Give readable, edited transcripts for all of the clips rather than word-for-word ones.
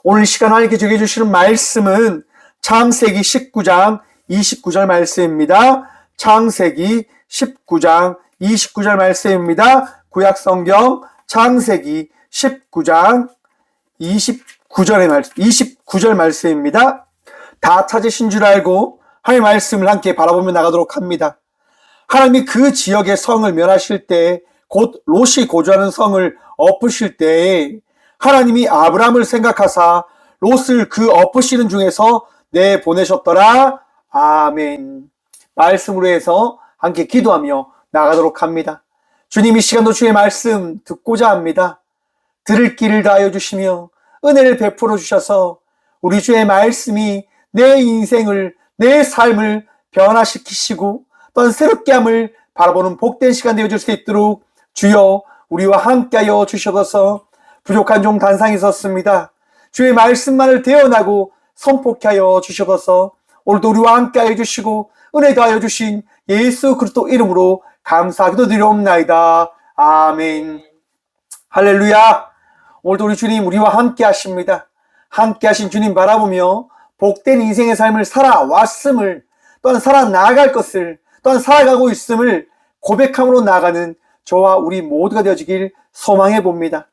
오늘 시간 하나님께 주게 주시는 말씀은 창세기 19장 29절 말씀입니다. 창세기 19장 29절 말씀입니다. 구약성경 창세기 19장 29절 말씀입니다. 다 찾으신 줄 알고 하나님의 말씀을 함께 바라보며 나가도록 합니다. 하나님이 그 지역의 성을 멸하실 때, 곧 롯이 거주하는 성을 엎으실 때에 하나님이 아브라함을 생각하사 롯을 그 엎으시는 중에서 내보내셨더라. 아멘. 말씀으로 해서 함께 기도하며 나가도록 합니다. 주님, 이 시간도 주의 말씀 듣고자 합니다. 들을 길을 다하여 주시며 은혜를 베풀어 주셔서 우리 주의 말씀이 내 인생을, 내 삶을 변화시키시고 또한 새롭게 함을 바라보는 복된 시간 되어줄 수 있도록 주여 우리와 함께하여 주셔서 부족한 종 단상이 있었습니다. 주의 말씀만을 대언하고 선포하여 주셔서 오늘도 우리와 함께하여 주시고 은혜 더하여 주신 예수 그리스도 이름으로 감사하기도 드리옵나이다. 아멘. 할렐루야. 오늘도 우리 주님 우리와 함께 하십니다. 함께 하신 주님 바라보며 복된 인생의 삶을 살아왔음을, 또한 살아나갈 것을, 또한 살아가고 있음을 고백함으로 나아가는 저와 우리 모두가 되어지길 소망해 봅니다.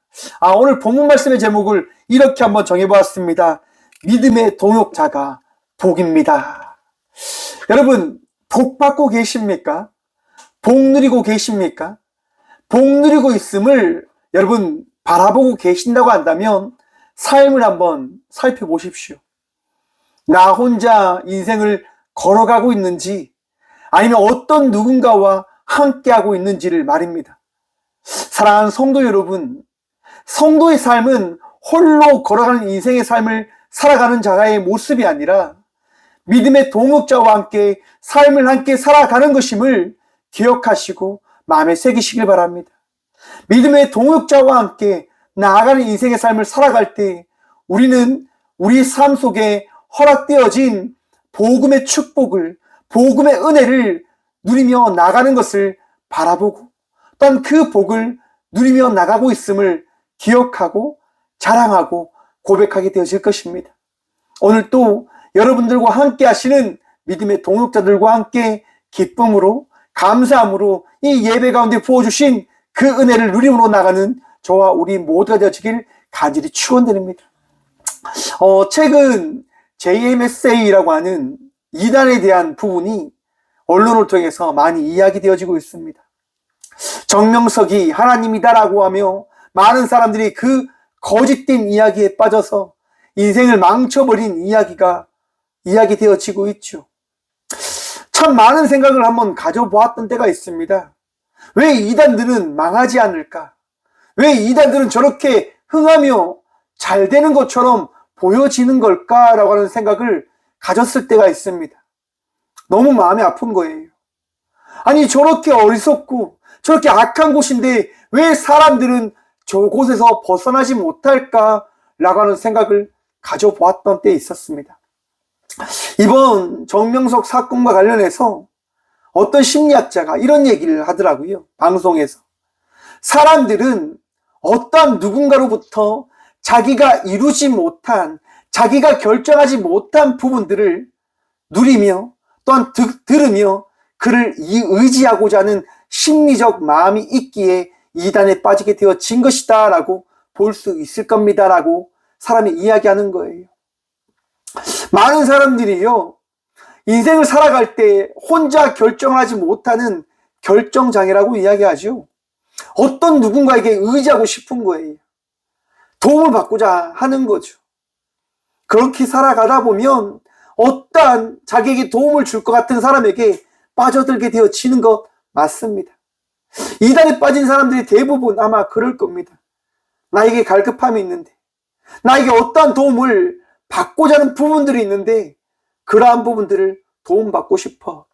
오늘 본문 말씀의 제목을 이렇게 한번 정해보았습니다. 믿음의 동역자가 복입니다. 여러분, 복 받고 계십니까? 복 누리고 계십니까? 복 누리고 있음을 여러분 바라보고 계신다고 한다면 삶을 한번 살펴보십시오. 나 혼자 인생을 걸어가고 있는지 아니면 어떤 누군가와 함께하고 있는지를 말입니다. 사랑하는 성도 여러분, 성도의 삶은 홀로 걸어가는 인생의 삶을 살아가는 자의 모습이 아니라 믿음의 동역자와 함께 삶을 함께 살아가는 것임을 기억하시고 마음에 새기시길 바랍니다. 믿음의 동역자와 함께 나아가는 인생의 삶을 살아갈 때 우리는 우리 삶 속에 허락되어진 복음의 축복을, 복음의 은혜를 누리며 나가는 것을 바라보고 또한 그 복을 누리며 나가고 있음을 기억하고 자랑하고 고백하게 되어질 것입니다. 오늘 또 여러분들과 함께 하시는 믿음의 동역자들과 함께 기쁨으로, 감사함으로 이 예배 가운데 부어주신 그 은혜를 누림으로 나가는 저와 우리 모두가 되어지길 간절히 축원드립니다. 최근 JMSA라고 하는 이단에 대한 부분이 언론을 통해서 많이 이야기되어지고 있습니다. 정명석이 하나님이다라고 하며 많은 사람들이 그 거짓된 이야기에 빠져서 인생을 망쳐버린 이야기가 이야기되어지고 있죠. 참 많은 생각을 한번 가져보았던 때가 있습니다. 왜 이단들은 망하지 않을까? 왜 이단들은 저렇게 흥하며 잘 되는 것처럼 보여지는 걸까라고 하는 생각을 가졌을 때가 있습니다. 너무 마음이 아픈 거예요. 아니, 저렇게 어리석고 저렇게 악한 곳인데 왜 사람들은 저곳에서 벗어나지 못할까라고 하는 생각을 가져보았던 때에 있었습니다. 이번 정명석 사건과 관련해서 어떤 심리학자가 이런 얘기를 하더라고요. 방송에서. 사람들은 어떤 누군가로부터 자기가 이루지 못한, 자기가 결정하지 못한 부분들을 누리며 또한 들으며 그를 의지하고자 하는 심리적 마음이 있기에 이단에 빠지게 되어진 것이다 라고 볼 수 있을 겁니다 라고 사람이 이야기하는 거예요. 많은 사람들이요, 인생을 살아갈 때 혼자 결정하지 못하는 결정장애라고 이야기하죠. 어떤 누군가에게 의지하고 싶은 거예요. 도움을 받고자 하는 거죠. 그렇게 살아가다 보면 어떠한 자기에게 도움을 줄 것 같은 사람에게 빠져들게 되어지는 것 맞습니다. 이단에 빠진 사람들이 대부분 아마 그럴 겁니다. 나에게 갈급함이 있는데, 나에게 어떠한 도움을 받고자 하는 부분들이 있는데 그러한 부분들을 도움받고 싶어.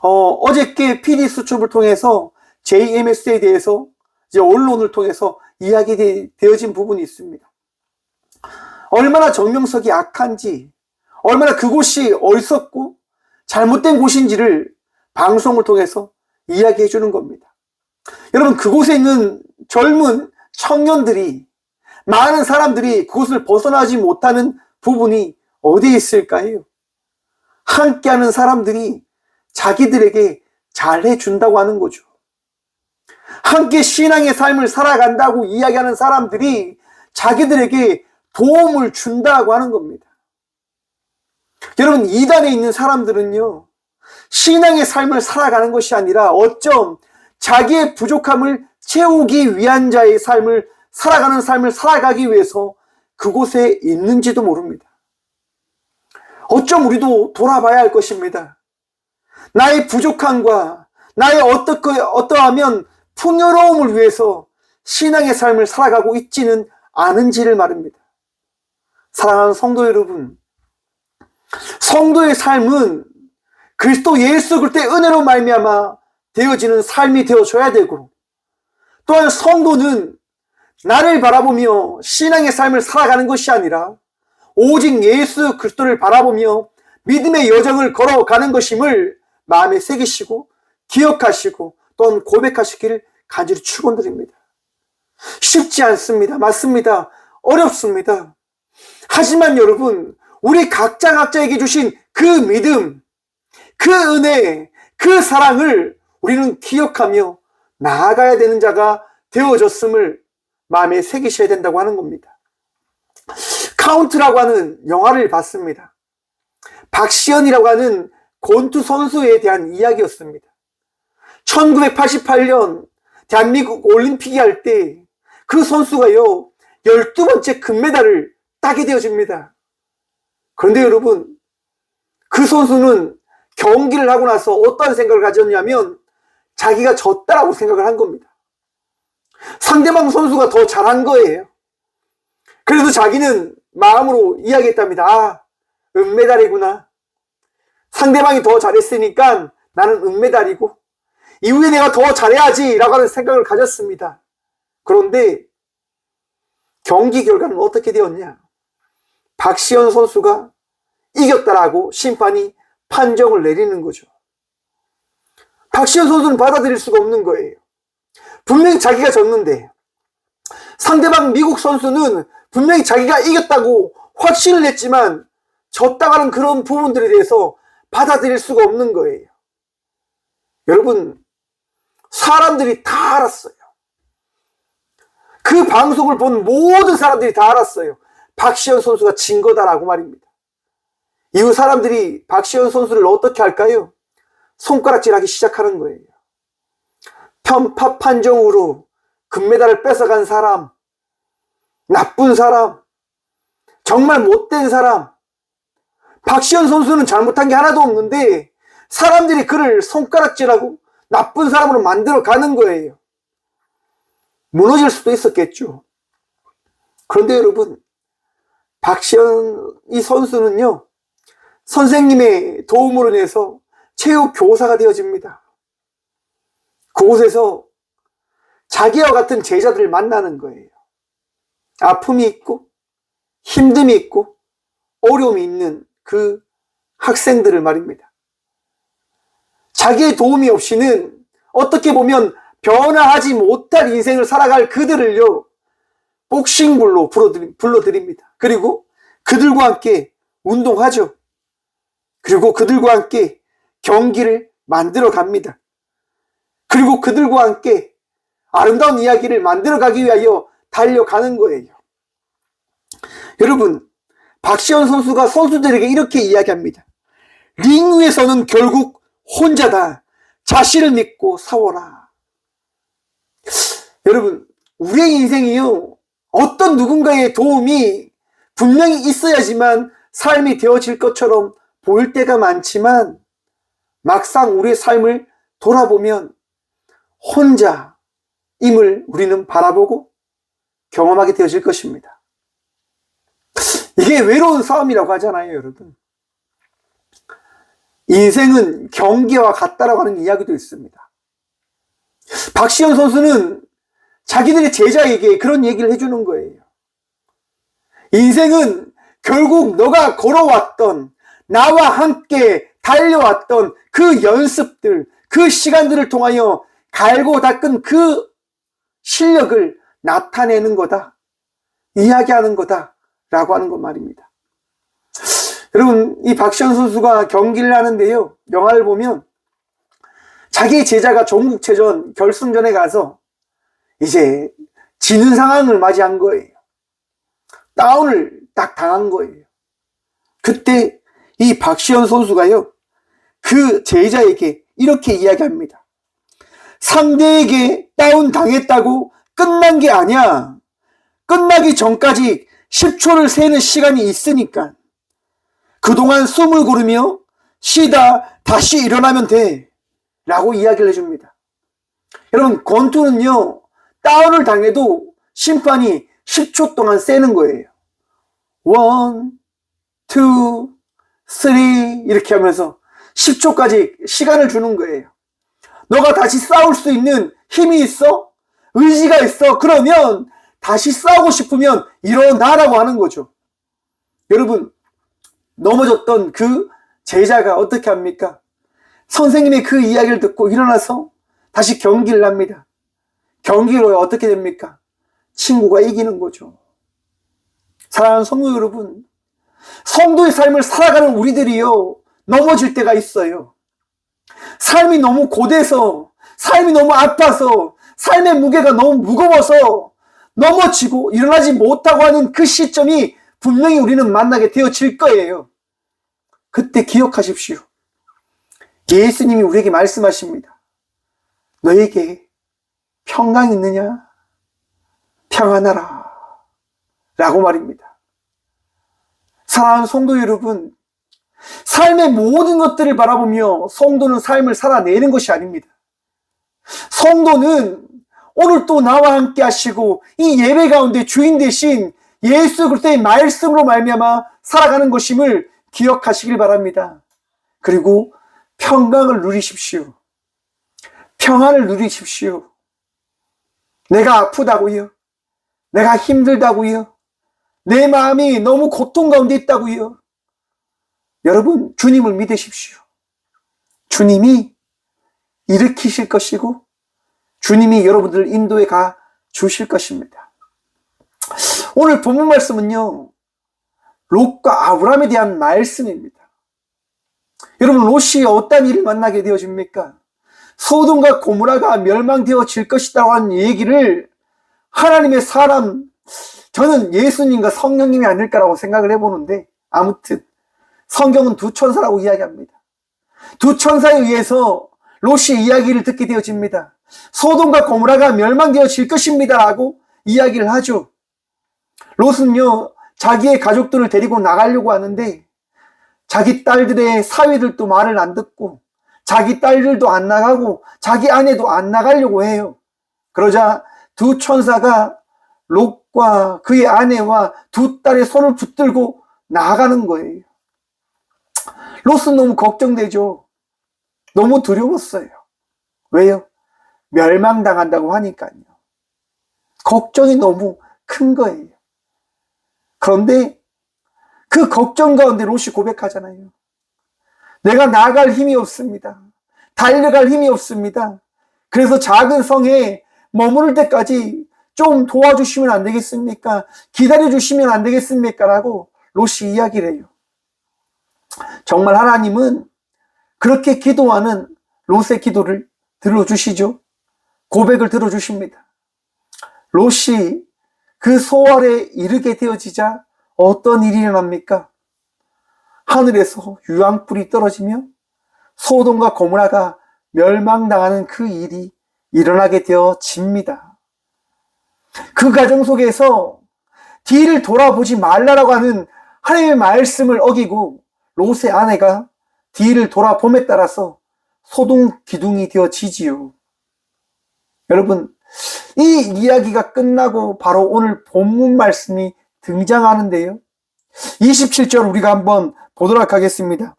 어저께 PD 수첩을 통해서 JMS에 대해서 이제 언론을 통해서 이야기되어진 부분이 있습니다. 얼마나 정명석이 악한지, 얼마나 그곳이 어리석고 잘못된 곳인지를 방송을 통해서 이야기해 주는 겁니다. 여러분, 그곳에 있는 젊은 청년들이 많은 사람들이 그것을 벗어나지 못하는 부분이 어디에 있을까요? 함께하는 사람들이 자기들에게 잘해준다고 하는 거죠. 함께 신앙의 삶을 살아간다고 이야기하는 사람들이 자기들에게 도움을 준다고 하는 겁니다. 여러분, 이단에 있는 사람들은요, 신앙의 삶을 살아가는 것이 아니라 어쩜 자기의 부족함을 채우기 위한 자의 삶을 살아가는 삶을 살아가기 위해서 그곳에 있는지도 모릅니다. 어쩜 우리도 돌아봐야 할 것입니다. 나의 부족함과 나의 어떠하면 풍요로움을 위해서 신앙의 삶을 살아가고 있지는 않은지를 말입니다. 사랑하는 성도 여러분, 성도의 삶은 그리스도 예수 그리스도의 은혜로 말미암아 되어지는 삶이 되어줘야 되고, 또한 성도는 나를 바라보며 신앙의 삶을 살아가는 것이 아니라 오직 예수 그리스도를 바라보며 믿음의 여정을 걸어가는 것임을 마음에 새기시고 기억하시고 또한 고백하시기를 간절히 축원드립니다. 쉽지 않습니다. 맞습니다. 어렵습니다. 하지만 여러분, 우리 각자에게 주신 그 믿음, 그 은혜, 그 사랑을 우리는 기억하며 나아가야 되는 자가 되어졌음을 마음에 새기셔야 된다고 하는 겁니다. 카운트라고 하는 영화를 봤습니다. 박시현이라고 하는 권투 선수에 대한 이야기였습니다. 1988년 대한민국 올림픽이 할 때 그 선수가요 12번째 금메달을 따게 되어집니다. 그런데 여러분, 그 선수는 경기를 하고 나서 어떠한 생각을 가졌냐면 자기가 졌다라고 생각을 한 겁니다. 상대방 선수가 더 잘한 거예요. 그래서 자기는 마음으로 이야기했답니다. 아, 은메달이구나. 상대방이 더 잘했으니까 나는 은메달이고 이후에 내가 더 잘해야지 라고 하는 생각을 가졌습니다. 그런데 경기 결과는 어떻게 되었냐? 박시현 선수가 이겼다라고 심판이 판정을 내리는 거죠. 박시현 선수는 받아들일 수가 없는 거예요. 분명히 자기가 졌는데 상대방 미국 선수는 분명히 자기가 이겼다고 확신을 했지만 졌다가는 그런 부분들에 대해서 받아들일 수가 없는 거예요. 여러분, 사람들이 다 알았어요. 그 방송을 본 모든 사람들이 다 알았어요. 박시현 선수가 진 거다라고 말입니다. 이후 사람들이 박시현 선수를 어떻게 할까요? 손가락질하기 시작하는 거예요. 편파 판정으로 금메달을 뺏어간 사람, 나쁜 사람, 정말 못된 사람. 박시현 선수는 잘못한 게 하나도 없는데 사람들이 그를 손가락질하고 나쁜 사람으로 만들어 가는 거예요. 무너질 수도 있었겠죠. 그런데 여러분, 박시현 이 선수는요, 선생님의 도움으로 인해서 체육 교사가 되어집니다. 그곳에서 자기와 같은 제자들을 만나는 거예요. 아픔이 있고 힘듦이 있고 어려움이 있는 그 학생들을 말입니다. 자기의 도움이 없이는 어떻게 보면 변화하지 못할 인생을 살아갈 그들을요, 복싱부로 불러드립니다. 그리고 그들과 함께 운동하죠. 그리고 그들과 함께 경기를 만들어 갑니다. 그리고 그들과 함께 아름다운 이야기를 만들어 가기 위하여 달려가는 거예요. 여러분, 박시현 선수가 선수들에게 이렇게 이야기합니다. 링 위에서는 결국 혼자다. 자신을 믿고 싸워라. 여러분, 우리의 인생이요, 어떤 누군가의 도움이 분명히 있어야지만 삶이 되어질 것처럼 보일 때가 많지만 막상 우리의 삶을 돌아보면 혼자임을 우리는 바라보고 경험하게 되어질 것입니다. 이게 외로운 싸움이라고 하잖아요, 여러분. 인생은 경기와 같다라고 하는 이야기도 있습니다. 박시현 선수는 자기들의 제자에게 그런 얘기를 해주는 거예요. 인생은 결국 너가 걸어왔던, 나와 함께 달려왔던 그 연습들, 그 시간들을 통하여 갈고 닦은 그 실력을 나타내는 거다. 이야기하는 거다라고 하는 것 말입니다. 여러분, 이 박시현 선수가 경기를 하는데요, 영화를 보면 자기 제자가 전국체전 결승전에 가서 이제 지는 상황을 맞이한 거예요. 다운을 딱 당한 거예요. 그때 이 박시현 선수가요, 그 제자에게 이렇게 이야기합니다. 상대에게 다운 당했다고 끝난 게 아니야. 끝나기 전까지 10초를 세는 시간이 있으니까 그동안 숨을 고르며 쉬다 다시 일어나면 돼 라고 이야기를 해줍니다. 여러분, 권투는요, 다운을 당해도 심판이 10초 동안 세는 거예요. 1, 2, 3 이렇게 하면서 10초까지 시간을 주는 거예요. 너가 다시 싸울 수 있는 힘이 있어? 의지가 있어? 그러면 다시 싸우고 싶으면 일어나라고 하는 거죠. 여러분, 넘어졌던 그 제자가 어떻게 합니까? 선생님의 그 이야기를 듣고 일어나서 다시 경기를 합니다. 경기로 어떻게 됩니까? 친구가 이기는 거죠. 사랑하는 성도 여러분, 성도의 삶을 살아가는 우리들이요, 넘어질 때가 있어요. 삶이 너무 고돼서, 삶이 너무 아파서, 삶의 무게가 너무 무거워서 넘어지고 일어나지 못하고 하는 그 시점이 분명히 우리는 만나게 되어질 거예요. 그때 기억하십시오. 예수님이 우리에게 말씀하십니다. 너에게 평강 있느냐? 평안하라 라고 말입니다. 사랑하는 성도 여러분, 삶의 모든 것들을 바라보며 성도는 삶을 살아내는 것이 아닙니다. 성도는 오늘 또 나와 함께 하시고 이 예배 가운데 주인 되신 예수 그리스도의 말씀으로 말미암아 살아가는 것임을 기억하시길 바랍니다. 그리고 평강을 누리십시오. 평안을 누리십시오. 내가 아프다고요? 내가 힘들다고요? 내 마음이 너무 고통 가운데 있다고요? 여러분, 주님을 믿으십시오. 주님이 일으키실 것이고 주님이 여러분들을 인도에 가 주실 것입니다. 오늘 본문 말씀은요, 롯과 아브라함에 대한 말씀입니다. 여러분, 롯이 어떤 일을 만나게 되어집니까? 소돔과 고모라가 멸망되어질 것이라고 하는 얘기를 하나님의 사람, 저는 예수님과 성령님이 아닐까라고 생각을 해보는데, 아무튼 성경은 두 천사라고 이야기합니다. 두 천사에 의해서 롯이 이야기를 듣게 되어집니다. 소돔과 고모라가 멸망되어질 것입니다 라고 이야기를 하죠. 롯은요, 자기의 가족들을 데리고 나가려고 하는데 자기 딸들의 사위들도 말을 안 듣고 자기 딸들도 안 나가고 자기 아내도 안 나가려고 해요. 그러자 두 천사가 롯과 그의 아내와 두 딸의 손을 붙들고 나아가는 거예요. 롯은 너무 걱정되죠. 너무 두려웠어요. 왜요? 멸망당한다고 하니까요. 걱정이 너무 큰 거예요. 그런데 그 걱정 가운데 롯이 고백하잖아요. 내가 나아갈 힘이 없습니다. 달려갈 힘이 없습니다. 그래서 작은 성에 머무를 때까지 좀 도와주시면 안 되겠습니까? 기다려주시면 안 되겠습니까? 라고 롯이 이야기를 해요. 정말 하나님은 그렇게 기도하는 롯의 기도를 들어주시죠. 고백을 들어주십니다. 롯이 그 소알에 이르게 되어지자 어떤 일이 일어납니까? 하늘에서 유황불이 떨어지며 소돔과 고모라가 멸망당하는 그 일이 일어나게 되어집니다. 그 과정 속에서 뒤를 돌아보지 말라라고 하는 하나님의 말씀을 어기고 롯의 아내가 뒤를 돌아봄에 따라서 소동 기둥이 되어지지요. 여러분, 이 이야기가 끝나고 바로 오늘 본문 말씀이 등장하는데요. 27절 우리가 한번 보도록 하겠습니다.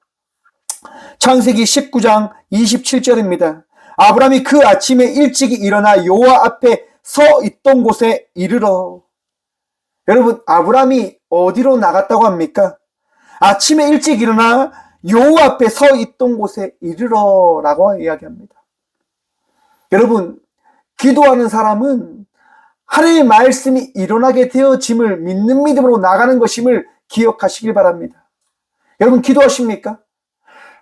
창세기 19장 27절입니다. 아브라함이 그 아침에 일찍이 일어나 여호와 앞에 서 있던 곳에 이르러. 여러분, 아브라함이 어디로 나갔다고 합니까? 아침에 일찍 일어나 여호와 앞에 서 있던 곳에 이르러라고 이야기합니다. 여러분, 기도하는 사람은 하나님의 말씀이 일어나게 되어짐을 믿는 믿음으로 나가는 것임을 기억하시길 바랍니다. 여러분 기도하십니까?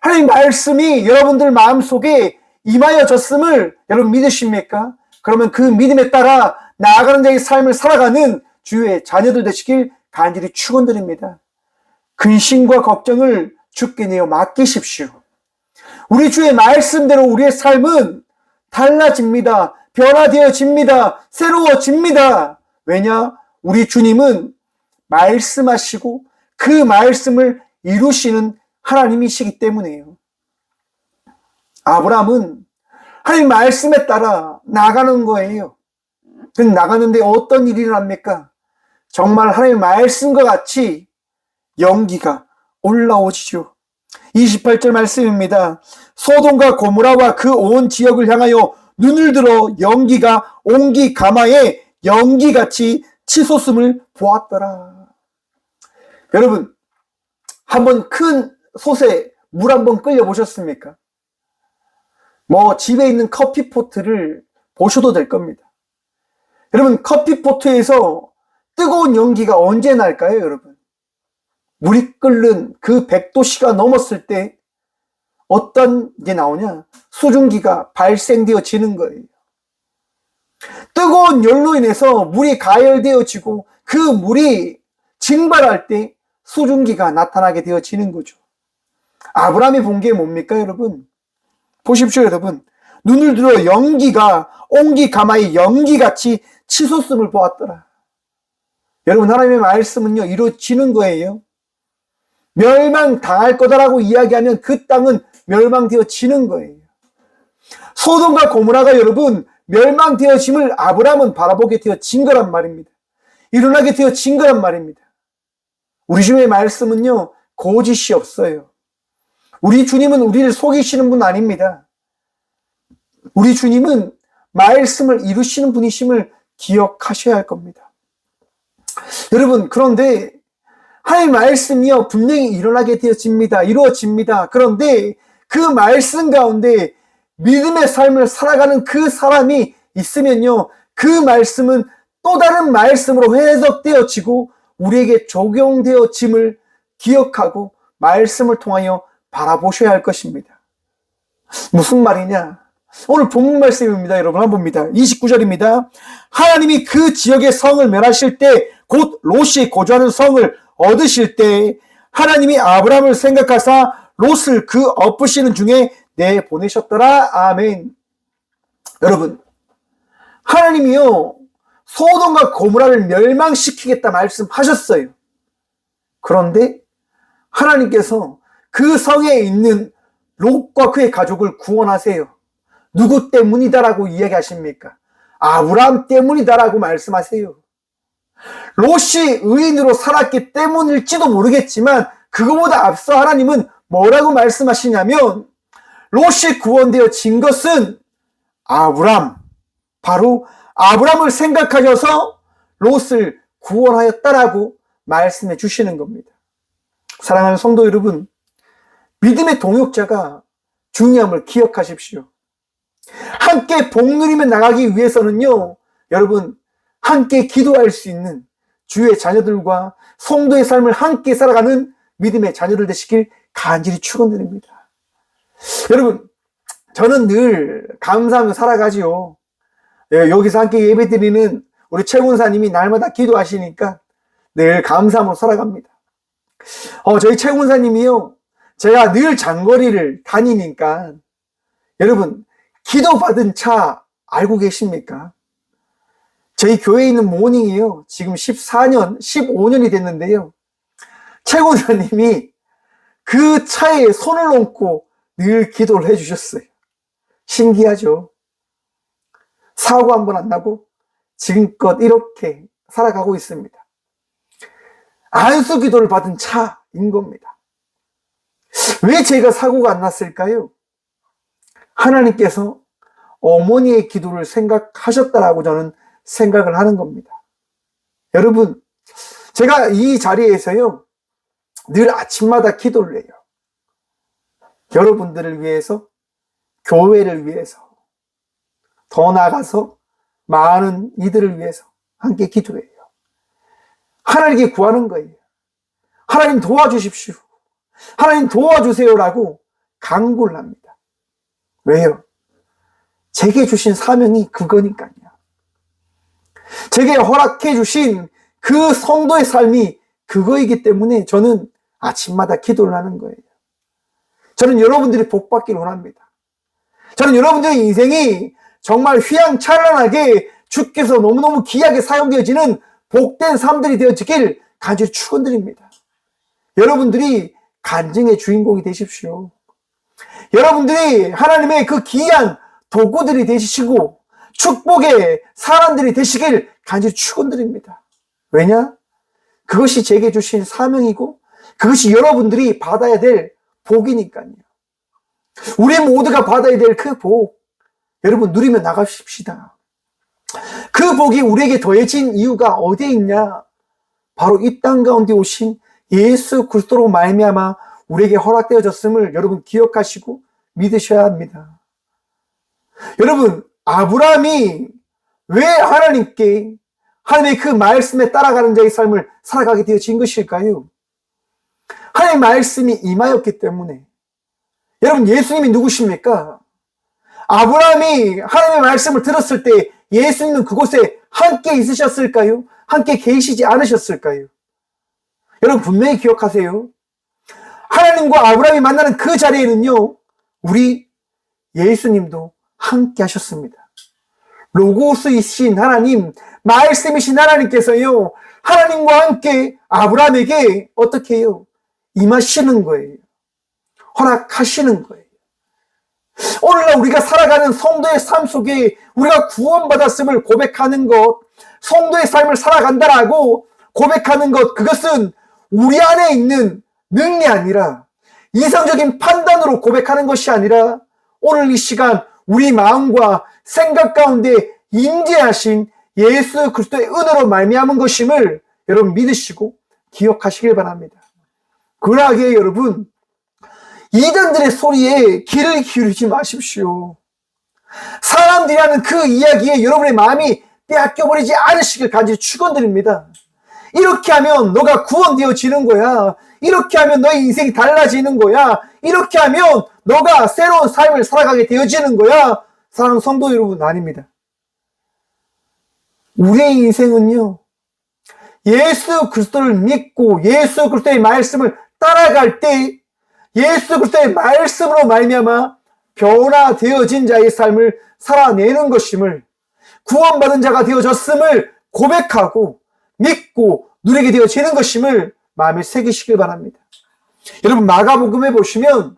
하나님 말씀이 여러분들 마음속에 임하여졌음을 여러분 믿으십니까? 그러면 그 믿음에 따라 나아가는 자의 삶을 살아가는 주의 자녀들 되시길 간절히 축원드립니다. 근심과 걱정을 주께 내어 맡기십시오. 우리 주의 말씀대로 우리의 삶은 달라집니다. 변화되어집니다. 새로워집니다. 왜냐? 우리 주님은 말씀하시고 그 말씀을 이루시는 하나님이시기 때문이에요. 아브라함은 하나님 말씀에 따라 나가는 거예요. 근데 나가는데 어떤 일이 일어납니까? 정말 하나님 말씀과 같이 연기가 올라오지요. 28절 말씀입니다. 소돔과 고모라와 그 온 지역을 향하여 눈을 들어 연기가 옹기 가마에 연기같이 치솟음을 보았더라. 여러분, 한번 큰 솥에 물 한번 끓여 보셨습니까? 집에 있는 커피포트를 보셔도 될 겁니다. 여러분, 커피포트에서 뜨거운 연기가 언제 날까요, 여러분? 물이 끓는 그 100도씨가 넘었을 때 어떤 게 나오냐? 수증기가 발생되어지는 거예요. 뜨거운 열로 인해서 물이 가열되어지고 그 물이 증발할 때 수증기가 나타나게 되어지는 거죠. 아브라함이 본 게 뭡니까, 여러분? 보십시오, 여러분. 눈을 들어 연기가 옹기 가마의 연기같이 치솟음을 보았더라. 여러분, 하나님의 말씀은요, 이루어지는 거예요. 멸망당할 거다라고 이야기하면 그 땅은 멸망되어지는 거예요. 소돔과 고모라가 여러분 멸망되어짐을 아브라함은 바라보게 되어진 거란 말입니다. 일어나게 되어진 거란 말입니다. 우리 주님의 말씀은요, 거짓이 없어요. 우리 주님은 우리를 속이시는 분 아닙니다. 우리 주님은 말씀을 이루시는 분이심을 기억하셔야 할 겁니다. 여러분, 그런데 하나님의 말씀이요, 분명히 일어나게 되어집니다. 이루어집니다. 그런데 그 말씀 가운데 믿음의 삶을 살아가는 그 사람이 있으면요, 그 말씀은 또 다른 말씀으로 해석되어지고 우리에게 적용되어짐을 기억하고 말씀을 통하여 바라보셔야 할 것입니다. 무슨 말이냐? 오늘 본문 말씀입니다. 여러분 한번 봅니다. 29절입니다. 하나님이 그 지역의 성을 멸하실 때 곧 롯이 거주하는 성을 얻으실 때 하나님이 아브라함을 생각하사 롯을 그 엎으시는 중에 내보내셨더라. 아멘. 여러분, 하나님이요, 소돔과 고모라를 멸망시키겠다 말씀하셨어요. 그런데 하나님께서 그 성에 있는 롯과 그의 가족을 구원하세요. 누구 때문이다라고 이야기하십니까? 아브라함 때문이다라고 말씀하세요. 롯이 의인으로 살았기 때문일지도 모르겠지만 그거보다 앞서 하나님은 뭐라고 말씀하시냐면 롯이 구원되어진 것은 아브람, 바로 아브람을 생각하셔서 롯을 구원하였다라고 말씀해 주시는 겁니다. 사랑하는 성도 여러분, 믿음의 동역자가 중요함을 기억하십시오. 함께 복 누리며 나가기 위해서는요, 여러분, 함께 기도할 수 있는 주의 자녀들과 성도의 삶을 함께 살아가는 믿음의 자녀들 되시길 간절히 축원드립니다. 여러분, 저는 늘 감사하며 살아가지요. 여기서 함께 예배드리는 우리 최 군사님이 날마다 기도하시니까 늘 감사함으로 살아갑니다. 저희 최 군사님이요, 제가 늘 장거리를 다니니까 여러분, 기도받은 차 알고 계십니까? 저희 교회에 있는 모닝이요, 지금 15년이 됐는데요, 최 군사님이 그 차에 손을 얹고 늘 기도를 해주셨어요. 신기하죠? 사고 한 번 안 나고 지금껏 이렇게 살아가고 있습니다. 안수 기도를 받은 차인 겁니다. 왜 제가 사고가 안 났을까요? 하나님께서 어머니의 기도를 생각하셨다라고 저는 생각을 하는 겁니다. 여러분, 제가 이 자리에서요, 늘 아침마다 기도를 해요. 여러분들을 위해서, 교회를 위해서, 더 나아가서 많은 이들을 위해서, 함께 기도해요. 하나님께 구하는 거예요. 하나님 도와주십시오. 하나님 도와주세요라고 간구를 합니다. 왜요? 제게 주신 사명이 그거니까요. 제게 허락해 주신 그 성도의 삶이 그거이기 때문에 저는 아침마다 기도를 하는 거예요. 저는 여러분들이 복 받기를 원합니다. 저는 여러분들의 인생이 정말 휘황찬란하게 주께서 너무너무 귀하게 사용되어지는 복된 삶들이 되어지길 간절히 축원드립니다. 여러분들이 간증의 주인공이 되십시오. 여러분들이 하나님의 그 귀한 도구들이 되시고 축복의 사람들이 되시길 간절히 축원드립니다. 왜냐? 그것이 제게 주신 사명이고 그것이 여러분들이 받아야 될 복이니까요. 우리 모두가 받아야 될 그 복, 여러분 누리며 나가십시다. 그 복이 우리에게 더해진 이유가 어디에 있냐? 바로 이 땅 가운데 오신 예수 그리스도로 말미암아 우리에게 허락되어졌음을 여러분 기억하시고 믿으셔야 합니다. 여러분, 아브라함이 왜 하나님께 하나님의 그 말씀에 따라가는 자의 삶을 살아가게 되어진 것일까요? 하나님의 말씀이 임하였기 때문에. 여러분, 예수님이 누구십니까? 아브라함이 하나님의 말씀을 들었을 때 예수님은 그곳에 함께 있으셨을까요? 함께 계시지 않으셨을까요? 여러분 분명히 기억하세요. 하나님과 아브라함이 만나는 그 자리에는요, 우리 예수님도 함께 하셨습니다. 로고스이신 하나님, 말씀이신 하나님께서요, 하나님과 함께 아브라함에게 어떻게 해요? 임하시는 거예요. 허락하시는 거예요. 오늘날 우리가 살아가는 성도의 삶 속에 우리가 구원받았음을 고백하는 것, 성도의 삶을 살아간다라고 고백하는 것, 그것은 우리 안에 있는 능력이 아니라 이성적인 판단으로 고백하는 것이 아니라 오늘 이 시간 우리 마음과 생각 가운데 임재하신 예수 그리스도의 은혜로 말미암은 것임을 여러분 믿으시고 기억하시길 바랍니다. 그러하기에 여러분, 이단들의 소리에 귀를 기울이지 마십시오. 사람들이 하는 그 이야기에 여러분의 마음이 빼앗겨버리지 않으시길 간절히 축원드립니다. 이렇게 하면 너가 구원되어지는 거야. 이렇게 하면 너의 인생이 달라지는 거야. 이렇게 하면 너가 새로운 삶을 살아가게 되어지는 거야. 사랑하는 성도 여러분, 아닙니다. 우리의 인생은요, 예수 그리스도를 믿고 예수 그리스도의 말씀을 따라갈 때 예수 그리스도의 말씀으로 말미암아 변화되어진 자의 삶을 살아내는 것임을, 구원받은 자가 되어졌음을 고백하고 믿고 누리게 되어지는 것임을 마음에 새기시길 바랍니다. 여러분, 마가복음에 보시면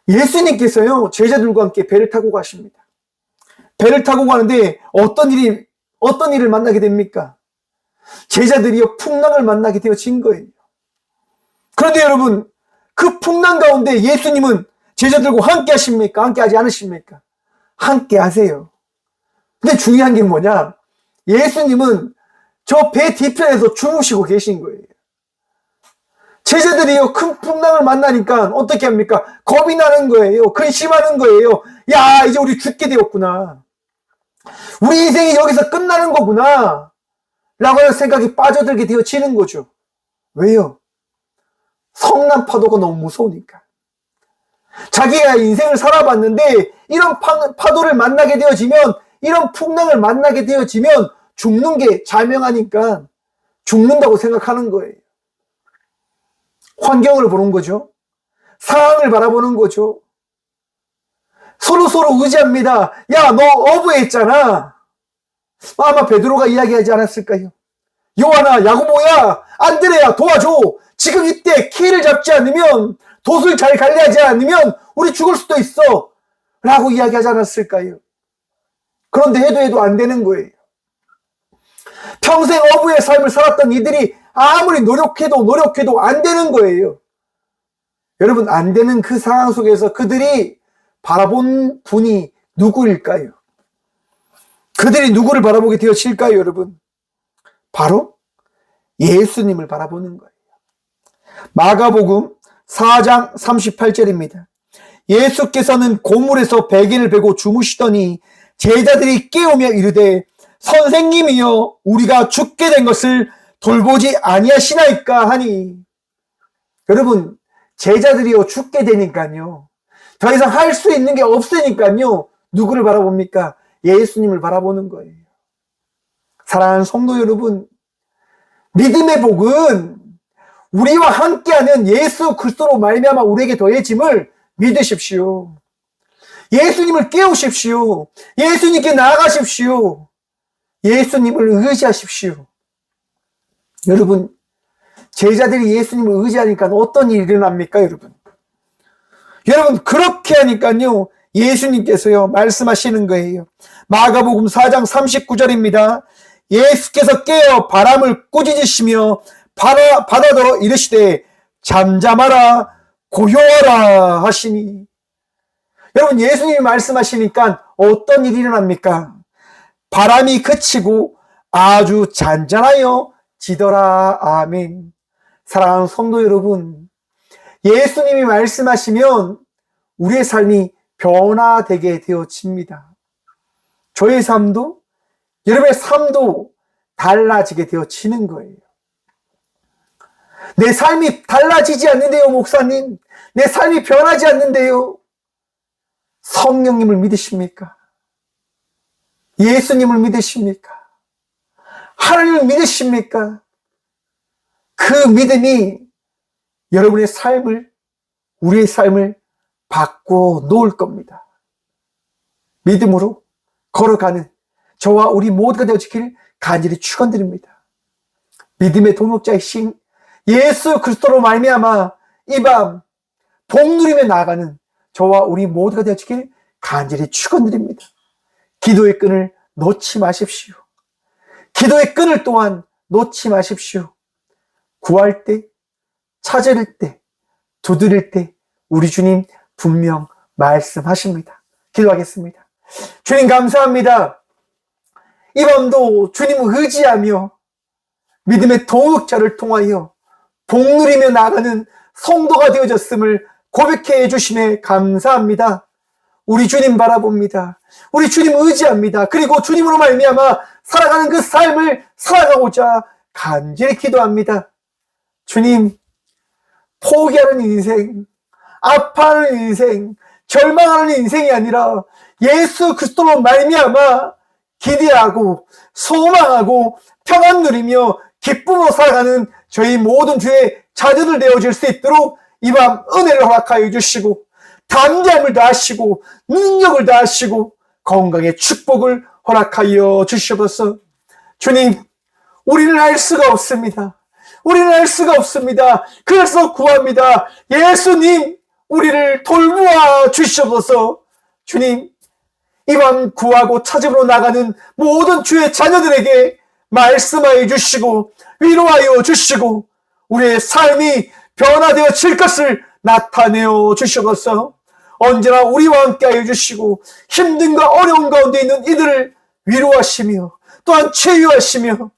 예수님께서요, 제자들과 함께 배를 타고 가십니다. 배를 타고 가는데 어떤 일을 만나게 됩니까? 제자들이요, 풍랑을 만나게 되어진 거예요. 그런데 여러분, 그 풍랑 가운데 예수님은 제자들과 함께 하십니까? 함께 하지 않으십니까? 함께 하세요. 근데 중요한 게 뭐냐? 예수님은 저 배 뒤편에서 주무시고 계신 거예요. 제자들이요, 큰 풍랑을 만나니까 어떻게 합니까? 겁이 나는 거예요. 근심하는 거예요. 야, 이제 우리 죽게 되었구나. 우리 인생이 여기서 끝나는 거구나. 라고 하는 생각이 빠져들게 되어지는 거죠. 왜요? 성난 파도가 너무 무서우니까. 자기가 인생을 살아봤는데 이런 파도를 만나게 되어지면, 이런 풍랑을 만나게 되어지면 죽는 게 자명하니까 죽는다고 생각하는 거예요. 환경을 보는 거죠. 상황을 바라보는 거죠. 서로 의지합니다. 야, 너 어부했잖아. 아마 베드로가 이야기하지 않았을까요? 요한아, 야고보야, 안드레야, 도와줘. 지금 이때 키를 잡지 않으면, 돛을 잘 관리하지 않으면 우리 죽을 수도 있어. 라고 이야기하지 않았을까요? 그런데 해도 안 되는 거예요. 평생 어부의 삶을 살았던 이들이 아무리 노력해도 안 되는 거예요. 여러분, 안 되는 그 상황 속에서 그들이 바라본 분이 누구일까요? 그들이 누구를 바라보게 되어질까요, 여러분? 바로 예수님을 바라보는 거예요. 마가복음 4장 38절입니다. 예수께서는 고물에서 베개를 베고 주무시더니 제자들이 깨우며 이르되 선생님이여 우리가 죽게 된 것을 돌보지 아니하시나이까 하니. 여러분, 제자들이요 죽게 되니까요 더 이상 할 수 있는 게 없으니까요 누구를 바라봅니까? 예수님을 바라보는 거예요. 사랑하는 성도 여러분, 믿음의 복은 우리와 함께하는 예수 그리스도로 말미암아 우리에게 더해짐을 믿으십시오. 예수님을 깨우십시오. 예수님께 나아가십시오. 예수님을 의지하십시오. 여러분, 제자들이 예수님을 의지하니까 어떤 일이 일어납니까, 여러분? 여러분, 그렇게 하니까요, 예수님께서요, 말씀하시는 거예요. 마가복음 4장 39절입니다. 예수께서 깨어 바람을 꾸짖으시며 바다로 이르시되 잠잠하라 고요하라 하시니. 여러분, 예수님이 말씀하시니까 어떤 일이 일어납니까? 바람이 그치고 아주 잔잔하여 지더라. 아멘. 사랑하는 성도 여러분, 예수님이 말씀하시면 우리의 삶이 변화되게 되어집니다. 저의 삶도, 여러분의 삶도 달라지게 되어지는 거예요. 내 삶이 달라지지 않는데요, 목사님. 내 삶이 변하지 않는데요. 성령님을 믿으십니까? 예수님을 믿으십니까? 하나님을 믿으십니까? 그 믿음이 여러분의 삶을, 우리의 삶을 바꿔 놓을 겁니다. 믿음으로 걸어가는 저와 우리 모두가 되어지기를 간절히 축원드립니다. 믿음의 동역자이신 예수 그리스도로 말미암아 이 밤 복 누리며 나아가는 저와 우리 모두가 되어지기를 간절히 축원드립니다. 기도의 끈을 놓지 마십시오. 기도의 끈을 또한 놓지 마십시오. 구할 때, 찾을 때, 두드릴 때 우리 주님 분명 말씀하십니다. 기도하겠습니다. 주님 감사합니다. 이 밤도 주님을 의지하며 믿음의 동역자를 통하여 복 누리며 나가는 성도가 되어졌음을 고백해 주심에 감사합니다. 우리 주님 바라봅니다. 우리 주님 의지합니다. 그리고 주님으로 말미암아 살아가는 그 삶을 살아가고자 간절히 기도합니다. 주님, 포기하는 인생, 아파하는 인생, 절망하는 인생이 아니라 예수 그리스도로 말미암아 기대하고 소망하고 평안 누리며 기쁨으로 살아가는 저희 모든 주의 자녀들 되어질 수 있도록 이 밤 은혜를 허락하여 주시고 담대함을 다하시고 능력을 다하시고 건강의 축복을 허락하여 주시옵소서. 주님, 우리는 알 수가 없습니다. 우리는 알 수가 없습니다. 그래서 구합니다. 예수님, 우리를 돌보아 주시옵소서. 주님, 이 밤 구하고 찾으러 나가는 모든 주의 자녀들에게 말씀하여 주시고 위로하여 주시고 우리의 삶이 변화되어질 것을 나타내어 주시옵소서. 언제나 우리와 함께하여 주시고 힘든가 어려운 가운데 있는 이들을 위로하시며 또한 치유하시며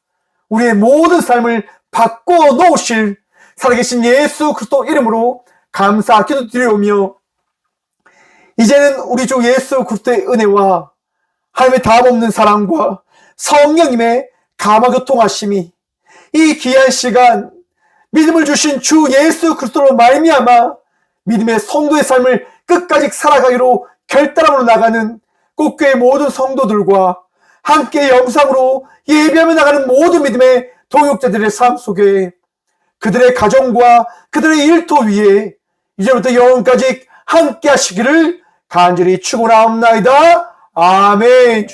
우리의 모든 삶을 바꿔 놓으실 살아계신 예수 그리스도 이름으로 감사 기도드리오며 이제는 우리 주 예수 그리스도의 은혜와 하나님의 다함없는 사랑과 성령님의 감화교통하심이 이 귀한 시간 믿음을 주신 주 예수 그리스도로 말미암아 믿음의 성도의 삶을 끝까지 살아가기로 결단함으로 나가는 꽃교회 모든 성도들과 함께 영상으로 예배하며 나가는 모든 믿음의 동역자들의 삶 속에 그들의 가정과 그들의 일터 위에 이제부터 영원까지 함께 하시기를 간절히 축원하옵나이다. 아멘.